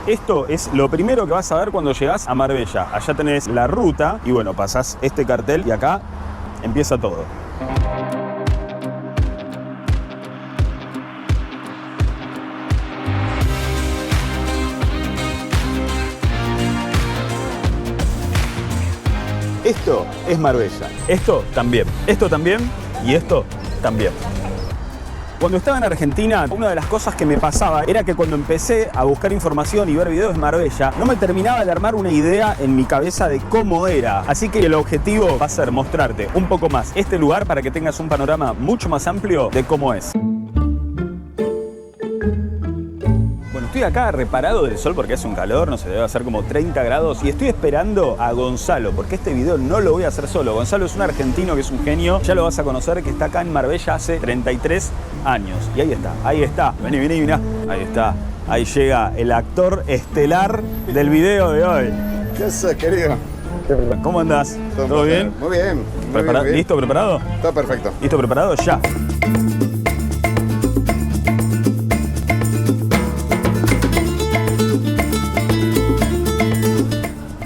Esto es lo primero que vas a ver cuando llegás a Marbella. Allá tenés la ruta y bueno, pasás este cartel y acá empieza todo. Esto es Marbella. Esto también. Esto también y esto también. Cuando estaba en Argentina, una de las cosas que me pasaba era que cuando empecé a buscar información y ver videos de Marbella, no me terminaba de armar una idea en mi cabeza de cómo era. Así que el objetivo va a ser mostrarte un poco más este lugar para que tengas un panorama mucho más amplio de cómo es. Bueno, estoy acá reparado del sol porque hace un calor, no sé, debe hacer como 30 grados y estoy esperando a Gonzalo porque este video no lo voy a hacer solo. Gonzalo es un argentino que es un genio, ya lo vas a conocer, que está acá en Marbella hace 33 años. Y ahí está, vení, mirá, ahí está. Ahí llega el actor estelar del video de hoy. ¿Qué haces, querido? ¿Cómo andás? ¿Todo bien? Muy bien. Muy bien. ¿Listo, preparado? Todo perfecto. ¿Listo, preparado? Ya.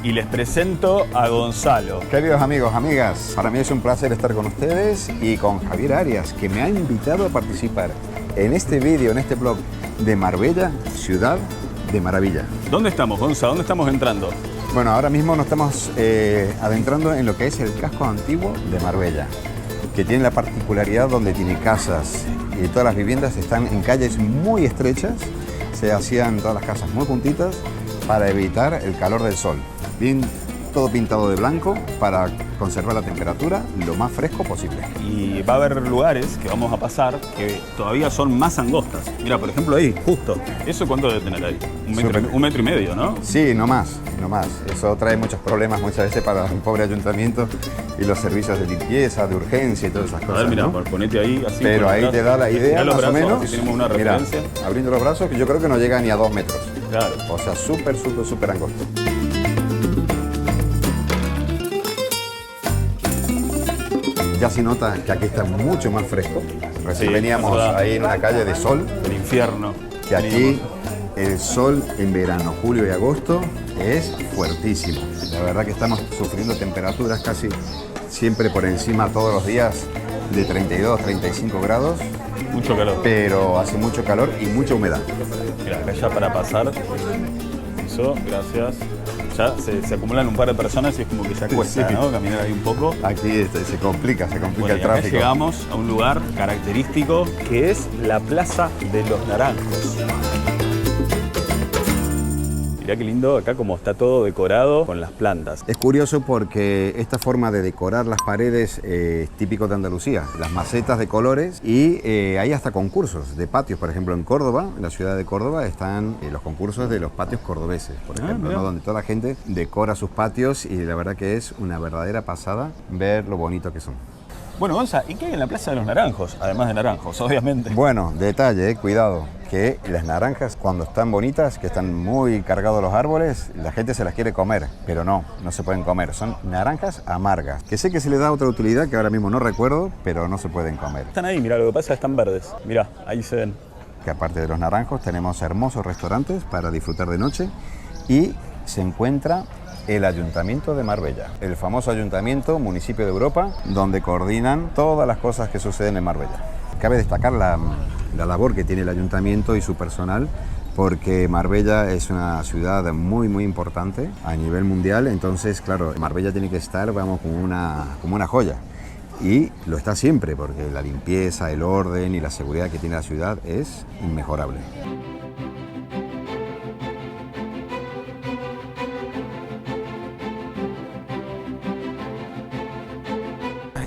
Y les presento a Gonzalo. Queridos amigos, amigas, para mí es un placer estar con ustedes y con Javier Arias, que me ha invitado a participar en este vídeo, en este blog de Marbella, ciudad de maravilla. ¿Dónde estamos, Gonzalo? ¿Dónde estamos entrando? Bueno, ahora mismo nos estamos adentrando en lo que es el casco antiguo de Marbella, que tiene la particularidad donde tiene casas y todas las viviendas están en calles muy estrechas. Se hacían todas las casas muy juntitas para evitar el calor del sol. Bien, todo pintado de blanco para conservar la temperatura lo más fresco posible. Y va a haber lugares que vamos a pasar que todavía son más angostas. Mira, por ejemplo ahí, justo. ¿Eso cuánto debe tener ahí? Un metro y medio, ¿no? Sí, no más. Eso trae muchos problemas muchas veces para un pobre ayuntamiento y los servicios de limpieza, de urgencia y todas esas cosas. A ver, mira, ¿no? Ponete ahí así. Pero ahí te da la idea más o menos. Así tenemos una referencia. Mira, abriendo los brazos, que yo creo que no llega ni a 2 metros. Claro. O sea, súper angosto. Ya se nota que aquí está mucho más fresco. Recién veníamos ahí en una calle de sol. El infierno. Que aquí el sol en verano, julio y agosto, es fuertísimo. La verdad que estamos sufriendo temperaturas casi siempre por encima todos los días de 32, 35 grados. Mucho calor. Pero hace mucho calor y mucha humedad. Mira, acá ya para pasar. Eso, gracias. Ya se acumulan un par de personas y es como que ya cuesta, ¿no? Caminar ahí un poco. Aquí se complica bueno, el tráfico. Acá llegamos a un lugar característico que es la Plaza de los Naranjos. Mirá qué lindo acá como está todo decorado con las plantas. Es curioso porque esta forma de decorar las paredes es típico de Andalucía. Las macetas de colores y hay hasta concursos de patios. Por ejemplo, en Córdoba, en la ciudad de Córdoba, están los concursos de los patios cordobeses, por ejemplo, ¿no? Donde toda la gente decora sus patios y la verdad que es una verdadera pasada ver lo bonito que son. Bueno, Gonza, ¿y qué hay en la Plaza de los Naranjos? Además de naranjos, obviamente. Bueno, detalle, cuidado, que las naranjas cuando están bonitas, que están muy cargados los árboles, la gente se las quiere comer, pero no se pueden comer. Son naranjas amargas, que sé que se les da otra utilidad que ahora mismo no recuerdo, pero no se pueden comer. Están ahí, mira, lo que pasa es que están verdes. Mira, ahí se ven. Que aparte de los naranjos tenemos hermosos restaurantes para disfrutar de noche y se encuentra el Ayuntamiento de Marbella, el famoso ayuntamiento, municipio de Europa, donde coordinan todas las cosas que suceden en Marbella. Cabe destacar la labor que tiene el ayuntamiento y su personal, porque Marbella es una ciudad muy importante a nivel mundial, entonces claro, Marbella tiene que estar, vamos, como una joya. Y lo está siempre, porque la limpieza, el orden y la seguridad que tiene la ciudad es inmejorable.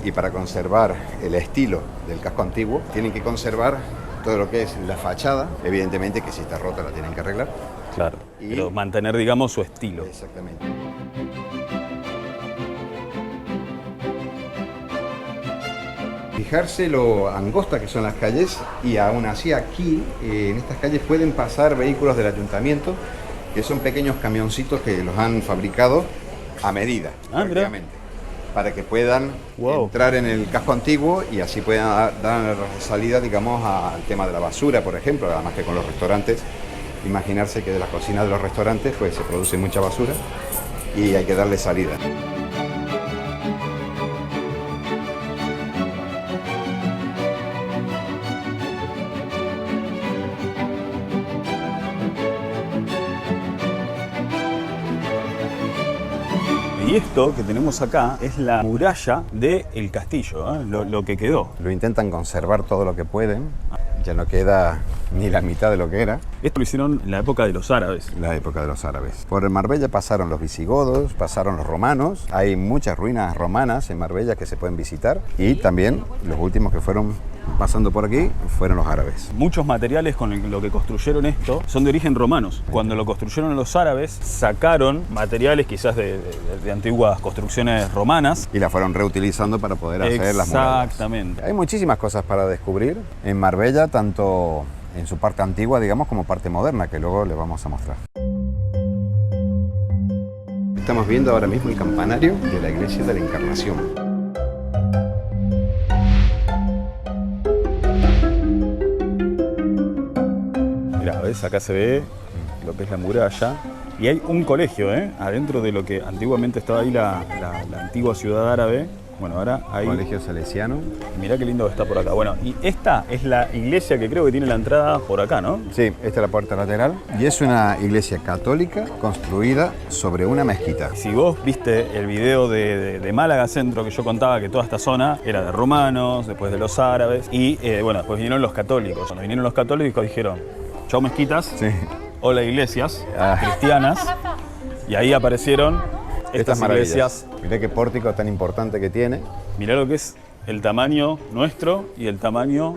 Y para conservar el estilo del casco antiguo, tienen que conservar todo lo que es la fachada. Evidentemente que si está rota la tienen que arreglar. Claro, pero mantener, digamos, su estilo. Exactamente. Fijarse lo angosta que son las calles y aún así aquí, en estas calles, pueden pasar vehículos del ayuntamiento, que son pequeños camioncitos que los han fabricado a medida, prácticamente, para que puedan entrar en el casco antiguo y así puedan dar salida, digamos, al tema de la basura, por ejemplo, además que con los restaurantes imaginarse que de la cocina de los restaurantes pues se produce mucha basura y hay que darle salida. Y esto que tenemos acá es la muralla del castillo, ¿eh? Lo que quedó. Lo intentan conservar todo lo que pueden. Ya no queda ni la mitad de lo que era. Esto lo hicieron en la época de los árabes. La época de los árabes. Por Marbella pasaron los visigodos, pasaron los romanos. Hay muchas ruinas romanas en Marbella que se pueden visitar. Y también los últimos que fueron pasando por aquí fueron los árabes. Muchos materiales con lo que construyeron esto son de origen romanos. Cuando lo construyeron los árabes, sacaron materiales quizás de antiguas construcciones romanas. Y la fueron reutilizando para poder hacer las murallas. Exactamente. Hay muchísimas cosas para descubrir en Marbella, tanto en su parte antigua, digamos, como parte moderna, que luego les vamos a mostrar. Estamos viendo ahora mismo el campanario de la iglesia de la Encarnación. Mirá, ¿ves? Acá se ve lo que es la muralla. Y hay un colegio, ¿eh? Adentro de lo que antiguamente estaba ahí la antigua ciudad árabe. Bueno, ahora hay... Colegio Salesiano. Mirá qué lindo que está por acá. Bueno, y esta es la iglesia que creo que tiene la entrada por acá, ¿no? Sí, esta es la puerta lateral. Y es una iglesia católica construida sobre una mezquita. Si vos viste el video de Málaga Centro, que yo contaba que toda esta zona era de romanos, después de los árabes, y bueno, después vinieron los católicos. Cuando vinieron los católicos dijeron, chau mezquitas, Sí. hola iglesias cristianas, y ahí aparecieron estas iglesias. Mirá qué pórtico tan importante que tiene. Mirá lo que es el tamaño nuestro y el tamaño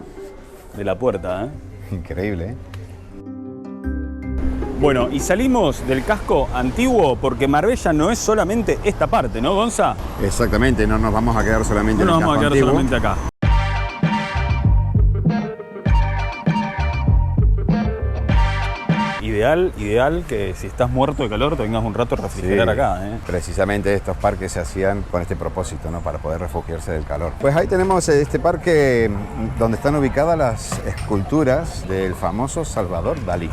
de la puerta, ¿eh? Increíble, ¿eh? Bueno, y salimos del casco antiguo porque Marbella no es solamente esta parte, ¿no, Gonza? Exactamente, no nos vamos a quedar solamente No nos en el vamos a casco quedar antiguo. solamente acá. Ideal que si estás muerto de calor te vengas un rato a refrigerar acá, ¿eh? Precisamente estos parques se hacían con este propósito, ¿no? Para poder refugiarse del calor. Pues ahí tenemos este parque donde están ubicadas las esculturas del famoso Salvador Dalí.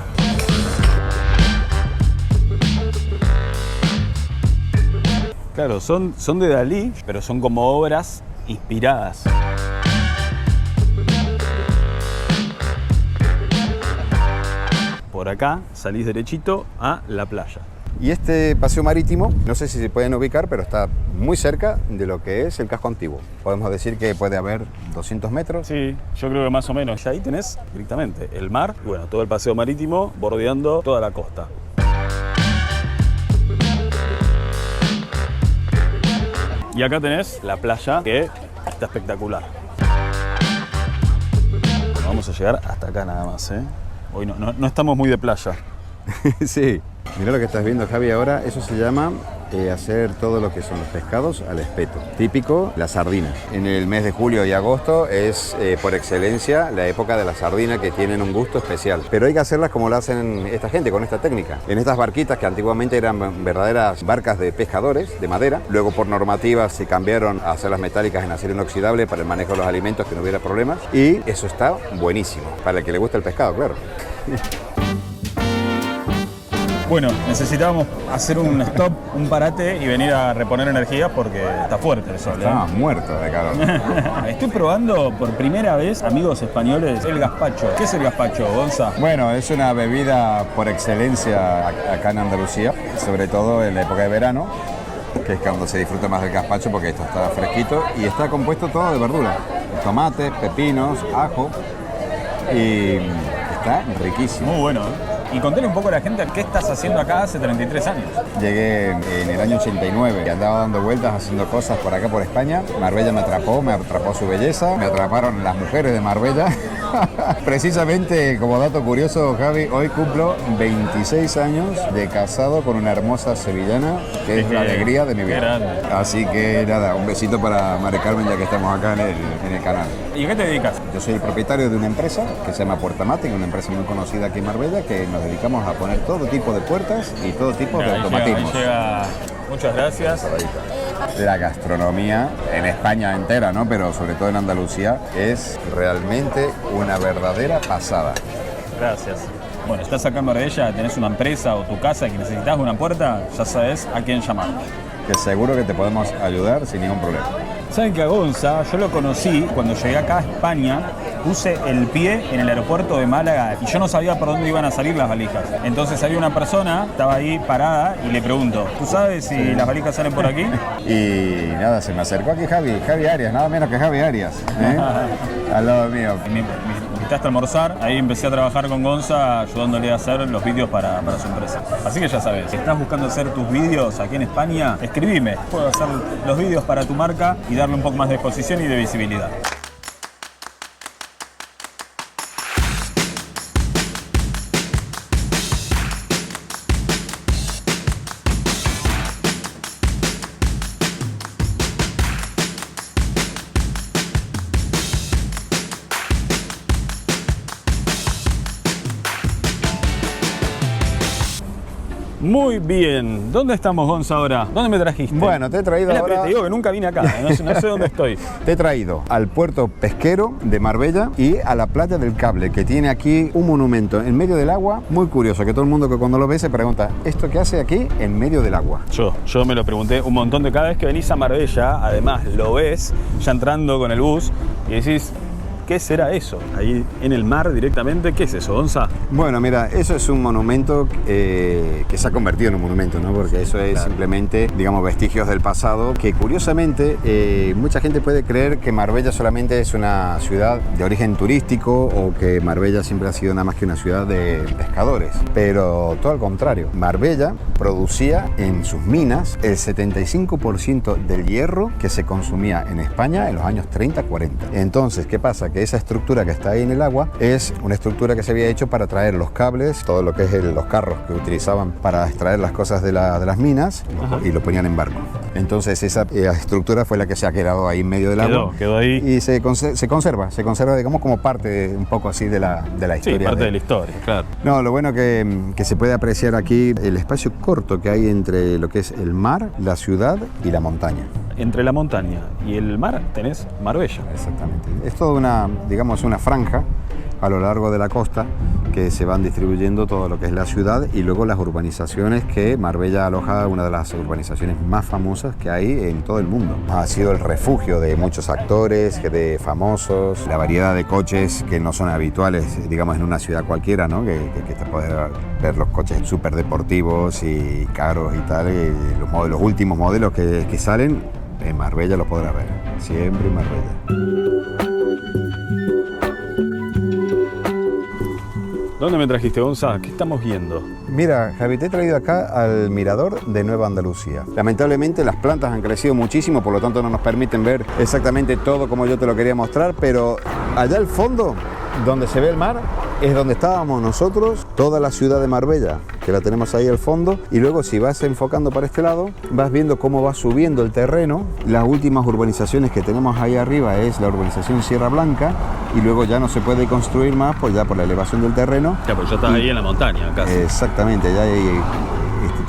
Claro, son de Dalí, pero son como obras inspiradas. Por acá salís derechito a la playa. Y este paseo marítimo, no sé si se pueden ubicar, pero está muy cerca de lo que es el casco antiguo. Podemos decir que puede haber 200 metros. Sí, yo creo que más o menos. Ya ahí tenés directamente el mar y bueno, todo el paseo marítimo bordeando toda la costa. Y acá tenés la playa que está espectacular. Vamos a llegar hasta acá nada más, ¿eh? Hoy no estamos muy de playa. Sí. Mirá lo que estás viendo, Javi, ahora. Eso se llama hacer todo lo que son los pescados al espeto. Típico, la sardina. En el mes de julio y agosto es por excelencia la época de la sardina, que tienen un gusto especial. Pero hay que hacerlas como lo hacen esta gente, con esta técnica. En estas barquitas que antiguamente eran verdaderas barcas de pescadores, de madera. Luego por normativa se cambiaron a hacerlas metálicas en acero inoxidable para el manejo de los alimentos, que no hubiera problemas. Y eso está buenísimo, para el que le gusta el pescado, claro. Bueno, necesitábamos hacer un stop, un parate y venir a reponer energía porque está fuerte el sol, ¿eh? Estamos muertos de calor. Estoy probando por primera vez, amigos españoles, el gazpacho. ¿Qué es el gazpacho, Gonza? Bueno, es una bebida por excelencia acá en Andalucía, sobre todo en la época de verano, que es cuando se disfruta más del gazpacho porque esto está fresquito y está compuesto todo de verdura. Tomates, pepinos, ajo y está riquísimo. Muy bueno, ¿eh? Y contale un poco a la gente qué estás haciendo acá hace 33 años. Llegué en el año 89 y andaba dando vueltas haciendo cosas por acá por España. Marbella me atrapó su belleza, me atraparon las mujeres de Marbella. Precisamente, como dato curioso, Javi, hoy cumplo 26 años de casado con una hermosa sevillana, que es la alegría de mi vida. Así que nada, un besito para Mari Carmen, ya que estamos acá en el canal. ¿Y a qué te dedicas? Yo soy el propietario de una empresa que se llama Puertamatic, una empresa muy conocida aquí en Marbella, que nos dedicamos a poner todo tipo de puertas y todo tipo de automatismos. Muchas gracias. La gastronomía en España entera, ¿no? Pero sobre todo en Andalucía, es realmente una verdadera pasada. Gracias. Bueno, estás acá en Marbella, tenés una empresa o tu casa que necesitas una puerta, ya sabes a quién llamar. Que seguro que te podemos ayudar sin ningún problema. Saben que a Gonza yo lo conocí cuando llegué acá a España, puse el pie en el aeropuerto de Málaga y yo no sabía por dónde iban a salir las valijas. Entonces había una persona, estaba ahí parada y le pregunto, ¿tú sabes si las valijas salen por aquí? Y nada, se me acercó aquí Javi Arias, nada menos que Javi Arias, al lado mío. Me invitaste a almorzar, ahí empecé a trabajar con Gonza ayudándole a hacer los vídeos para su empresa. Así que ya sabes, si estás buscando hacer tus vídeos aquí en España, escribime. Puedo hacer los vídeos para tu marca y darle un poco más de exposición y de visibilidad. Muy bien. ¿Dónde estamos, Gonza, ahora? ¿Dónde me trajiste? Bueno, te he traído ahora... Te digo que nunca vine acá, no sé dónde estoy. Te he traído al puerto pesquero de Marbella y a la playa del Cable, que tiene aquí un monumento en medio del agua muy curioso, que todo el mundo que cuando lo ve se pregunta, ¿esto qué hace aquí en medio del agua? Yo me lo pregunté un montón de cada vez que venís a Marbella, además lo ves ya entrando con el bus y decís, ¿qué será eso? Ahí en el mar directamente, ¿qué es eso, Gonza? Bueno, mira, eso es un monumento que se ha convertido en un monumento, ¿no? Porque eso es simplemente, digamos, vestigios del pasado, que curiosamente mucha gente puede creer que Marbella solamente es una ciudad de origen turístico o que Marbella siempre ha sido nada más que una ciudad de pescadores, pero todo al contrario. Marbella producía en sus minas el 75% del hierro que se consumía en España en los años 30-40. Entonces, ¿qué pasa? Que esa estructura que está ahí en el agua es una estructura que se había hecho para traer los cables, todo lo que es los carros que utilizaban para extraer las cosas de las minas. Ajá. Y lo ponían en barco. Entonces esa estructura fue la que se ha quedado ahí en medio del agua. Quedó ahí. Y se conserva, digamos, como parte un poco así de la historia. Sí, parte de la historia, claro. No, lo bueno que se puede apreciar aquí el espacio corto que hay entre lo que es el mar, la ciudad y la montaña. Entre la montaña y el mar tenés Marbella. Exactamente. Es toda una franja a lo largo de la costa que se van distribuyendo todo lo que es la ciudad y luego las urbanizaciones, que Marbella aloja una de las urbanizaciones más famosas que hay en todo el mundo. Ha sido el refugio de muchos actores, de famosos, la variedad de coches que no son habituales, digamos, en una ciudad cualquiera, ¿no? Que te puedes ver los coches súper deportivos y caros y tal, y los últimos modelos que salen, en Marbella los podrás ver, siempre en Marbella. ¿Dónde me trajiste, Gonza? ¿Qué estamos viendo? Mira, Javi, te he traído acá al mirador de Nueva Andalucía. Lamentablemente las plantas han crecido muchísimo, por lo tanto no nos permiten ver exactamente todo como yo te lo quería mostrar, pero allá al fondo, donde se ve el mar, es donde estábamos nosotros, toda la ciudad de Marbella, que la tenemos ahí al fondo, y luego si vas enfocando para este lado, vas viendo cómo va subiendo el terreno. Las últimas urbanizaciones que tenemos ahí arriba es la urbanización Sierra Blanca, y luego ya no se puede construir más, pues ya por la elevación del terreno. Ya, pues ya estás ahí en la montaña, casi. Exactamente, ya hay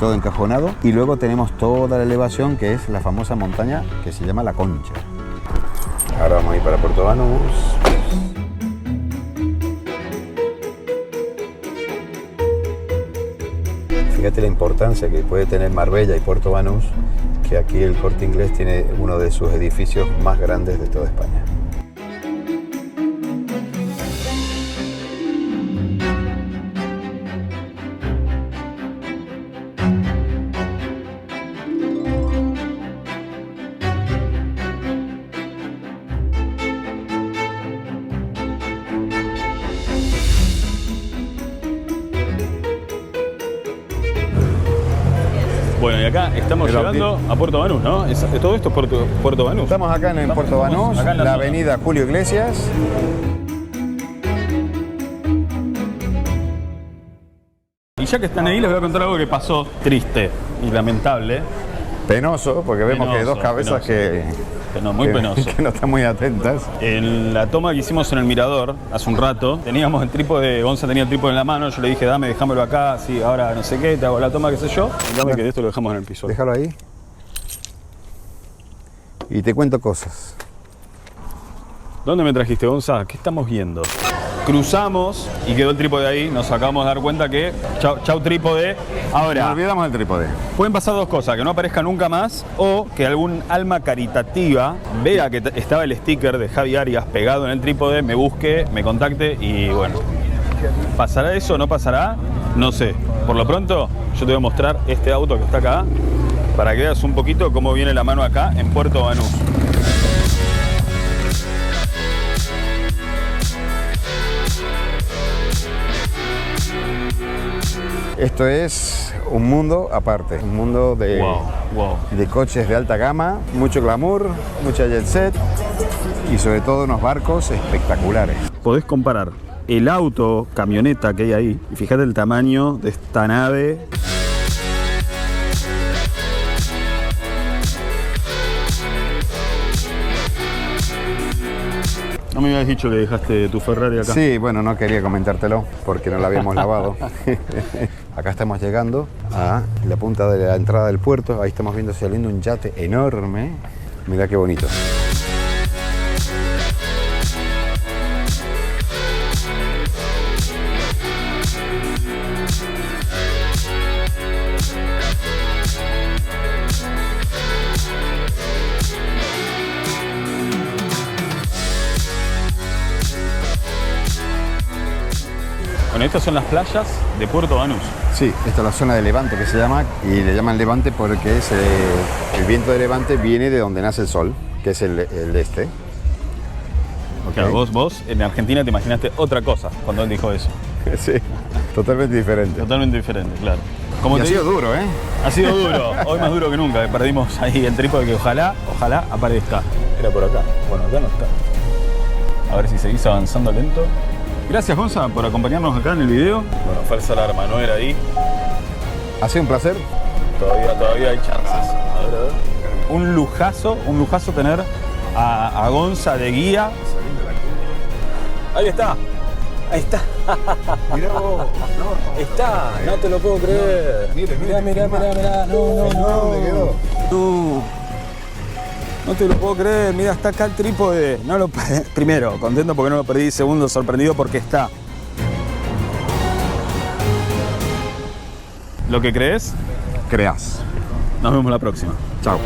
todo encajonado, y luego tenemos toda la elevación que es la famosa montaña que se llama La Concha. Ahora vamos a ir para Puerto Banús. Fíjate la importancia que puede tener Marbella y Puerto Banús, que aquí el Corte Inglés tiene uno de sus edificios más grandes de toda España. Bueno, y acá estamos llegando a Puerto Banús, ¿no? Todo esto es Puerto Banús. Estamos acá en Puerto Banús, en la avenida Julio Iglesias. Y ya que están ahí, les voy a contar algo que pasó triste y lamentable. Penoso, porque vemos que hay dos cabezas muy penoso. Que no están muy atentas. En la toma que hicimos en el mirador hace un rato, teníamos el trípode, Gonza tenía el trípode en la mano, yo le dije, déjamelo acá, sí, ahora no sé qué, te hago la toma, qué sé yo. Y dame que de esto lo dejamos en el piso. Déjalo ahí. Y te cuento cosas. ¿Dónde me trajiste, Gonza? ¿Qué estamos viendo? cruzamos y quedó el trípode ahí. Nos acabamos de dar cuenta que chau trípode. Ahora, Nos olvidamos del trípode. pueden pasar dos cosas, que no aparezca nunca más o que algún alma caritativa vea que estaba el sticker de Javi Arias pegado en el trípode, me busque, me contacte y bueno, ¿pasará eso o no pasará? No sé. Por lo pronto, yo te voy a mostrar este auto que está acá para que veas un poquito cómo viene la mano acá en Puerto Banús. Esto es un mundo aparte, un mundo de, Wow. de coches de alta gama, mucho glamour, mucha jet set y sobre todo unos barcos espectaculares. Podés comparar el auto, camioneta que hay ahí y fíjate el tamaño de esta nave. No me habías dicho que dejaste tu Ferrari acá. Sí, bueno, no quería comentártelo porque no la habíamos lavado. Acá estamos llegando a la punta de la entrada del puerto. Ahí estamos viendo saliendo un yate enorme. Mirá qué bonito. Bueno, estas son las playas de Puerto Banús. Sí, esta es la zona de Levante que se llama, y le llaman Levante porque el viento de Levante viene de donde nace el sol, que es el este. Claro, vos en Argentina te imaginaste otra cosa cuando él dijo eso. Sí, totalmente diferente. Totalmente diferente, claro. Como Y te ha sido digo, duro, ¿eh? ha sido duro, hoy más duro que nunca. Perdimos ahí el trípode que ojalá aparezca. Era por acá, bueno, acá no está. A ver si seguís avanzando lento. Gracias, Gonza, por acompañarnos acá en el video. Bueno, falsa alarma, no era ahí. Ha sido un placer. Todavía hay chances. A ver. Un lujazo tener a Gonza de guía. Ahí está. Mirá vos. Está, no te lo puedo creer. Mirá. No. No te lo puedo creer, mira, está acá el trípode. Primero, contento porque no lo perdí. Segundo, sorprendido porque está. ¿Lo que crees? Creas. Nos vemos la próxima. Chao.